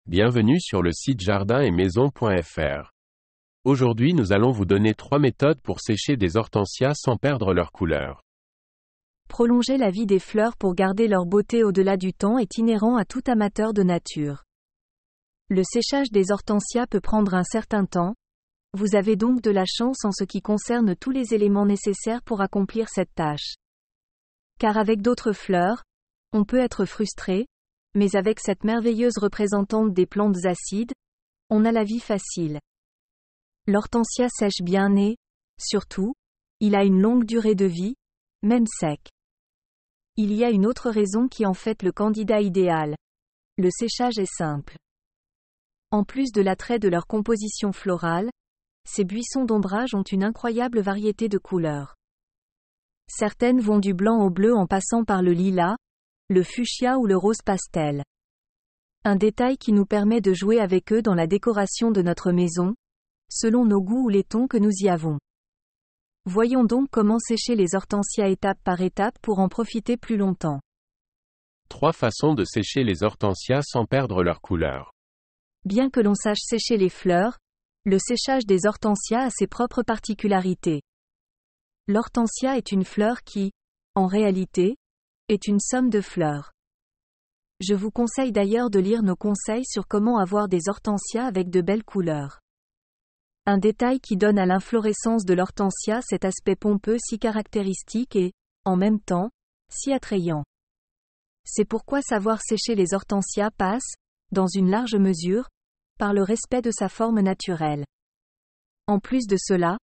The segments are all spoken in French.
Bienvenue sur le site jardin-et-maison.fr. Aujourd'hui nous allons vous donner 3 méthodes pour sécher des hortensias sans perdre leur couleur. Prolonger la vie des fleurs pour garder leur beauté au-delà du temps est inhérent à tout amateur de nature. Le séchage des hortensias peut prendre un certain temps. Vous avez donc de la chance en ce qui concerne tous les éléments nécessaires pour accomplir cette tâche. Car avec d'autres fleurs, on peut être frustré, mais avec cette merveilleuse représentante des plantes acides, on a la vie facile. L'hortensia sèche bien et, surtout, il a une longue durée de vie, même sec. Il y a une autre raison qui en fait le candidat idéal. Le séchage est simple. En plus de l'attrait de leur composition florale, ces buissons d'ombrage ont une incroyable variété de couleurs. Certaines vont du blanc au bleu en passant par le lilas, le fuchsia ou le rose pastel. Un détail qui nous permet de jouer avec eux dans la décoration de notre maison, selon nos goûts ou les tons que nous y avons. Voyons donc comment sécher les hortensias étape par étape pour en profiter plus longtemps. 3 façons de sécher les hortensias sans perdre leur couleur. Bien que l'on sache sécher les fleurs, le séchage des hortensias a ses propres particularités. L'hortensia est une fleur qui, en réalité, est une somme de fleurs. Je vous conseille d'ailleurs de lire nos conseils sur comment avoir des hortensias avec de belles couleurs. Un détail qui donne à l'inflorescence de l'hortensia cet aspect pompeux si caractéristique et, en même temps, si attrayant. C'est pourquoi savoir sécher les hortensias passe, dans une large mesure, par le respect de sa forme naturelle. En plus de cela,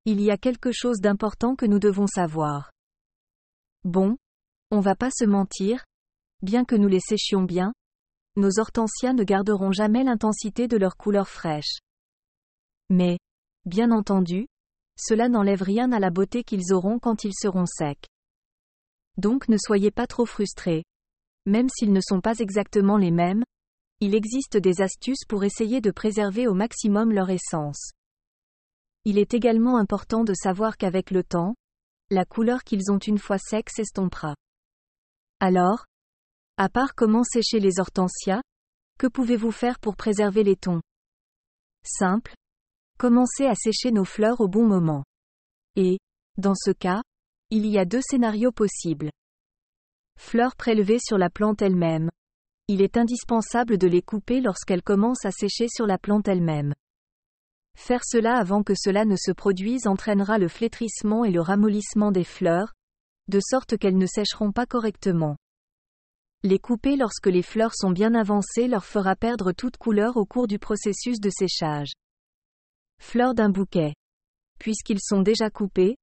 il y a quelque chose d'important que nous devons savoir. Bon, on va pas se mentir, bien que nous les séchions bien, nos hortensias ne garderont jamais l'intensité de leur couleur fraîche. Mais, bien entendu, cela n'enlève rien à la beauté qu'ils auront quand ils seront secs. Donc ne soyez pas trop frustrés. Même s'ils ne sont pas exactement les mêmes, il existe des astuces pour essayer de préserver au maximum leur essence. Il est également important de savoir qu'avec le temps, la couleur qu'ils ont une fois secs s'estompera. Alors, à part comment sécher les hortensias, que pouvez-vous faire pour préserver les tons? Simple. Commencez à sécher nos fleurs au bon moment. Et, dans ce cas, il y a 2 scénarios possibles. Fleurs prélevées sur la plante elle-même. Il est indispensable de les couper lorsqu'elles commencent à sécher sur la plante elle-même. Faire cela avant que cela ne se produise entraînera le flétrissement et le ramollissement des fleurs, de sorte qu'elles ne sécheront pas correctement. Les couper lorsque les fleurs sont bien avancées leur fera perdre toute couleur au cours du processus de séchage. Fleurs d'un bouquet. Puisqu'ils sont déjà coupés,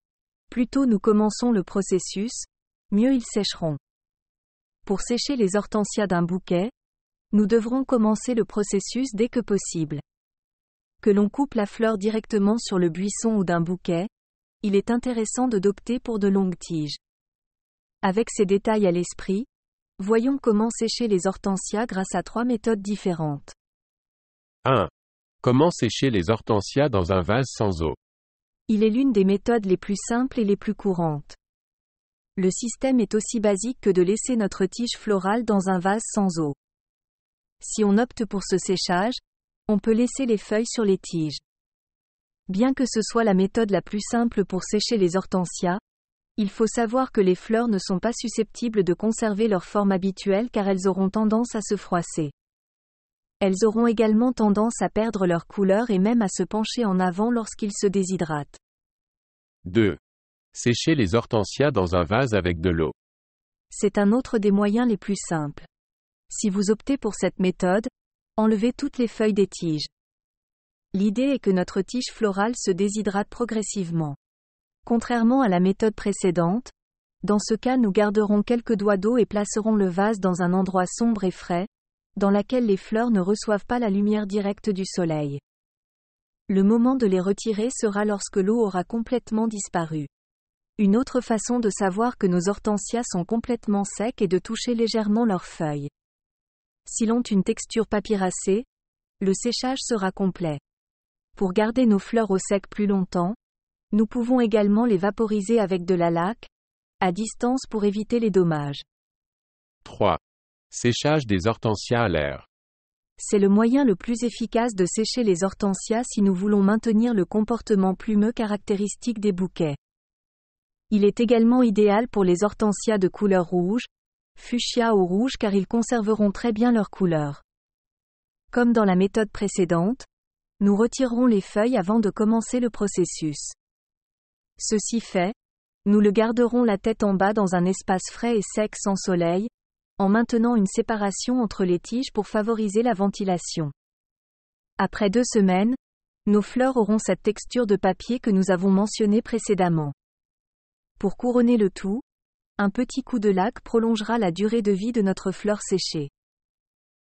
plus tôt nous commençons le processus, mieux ils sécheront. Pour sécher les hortensias d'un bouquet, nous devrons commencer le processus dès que possible. Que l'on coupe la fleur directement sur le buisson ou d'un bouquet, il est intéressant d'opter pour de longues tiges. Avec ces détails à l'esprit, voyons comment sécher les hortensias grâce à 3 méthodes différentes. 1. Comment sécher les hortensias dans un vase sans eau? Il est l'une des méthodes les plus simples et les plus courantes. Le système est aussi basique que de laisser notre tige florale dans un vase sans eau. Si on opte pour ce séchage, on peut laisser les feuilles sur les tiges. Bien que ce soit la méthode la plus simple pour sécher les hortensias, il faut savoir que les fleurs ne sont pas susceptibles de conserver leur forme habituelle car elles auront tendance à se froisser. Elles auront également tendance à perdre leur couleur et même à se pencher en avant lorsqu'ils se déshydratent. 2. Sécher les hortensias dans un vase avec de l'eau. C'est un autre des moyens les plus simples. Si vous optez pour cette méthode, enlevez toutes les feuilles des tiges. L'idée est que notre tige florale se déshydrate progressivement. Contrairement à la méthode précédente, dans ce cas nous garderons quelques doigts d'eau et placerons le vase dans un endroit sombre et frais, dans lequel les fleurs ne reçoivent pas la lumière directe du soleil. Le moment de les retirer sera lorsque l'eau aura complètement disparu. Une autre façon de savoir que nos hortensias sont complètement secs est de toucher légèrement leurs feuilles. S'ils ont une texture papyracée, le séchage sera complet. Pour garder nos fleurs au sec plus longtemps, nous pouvons également les vaporiser avec de la laque, à distance pour éviter les dommages. 3. Séchage des hortensias à l'air. C'est le moyen le plus efficace de sécher les hortensias si nous voulons maintenir le comportement plumeux caractéristique des bouquets. Il est également idéal pour les hortensias de couleur rouge, fuchsia ou rouge car ils conserveront très bien leur couleur. Comme dans la méthode précédente, nous retirerons les feuilles avant de commencer le processus. Ceci fait, nous le garderons la tête en bas dans un espace frais et sec sans soleil, en maintenant une séparation entre les tiges pour favoriser la ventilation. Après 2 semaines, nos fleurs auront cette texture de papier que nous avons mentionnée précédemment. Pour couronner le tout, un petit coup de laque prolongera la durée de vie de notre fleur séchée.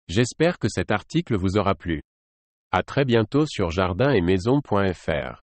J'espère que cet article vous aura plu. À très bientôt sur jardin-et-maison.fr.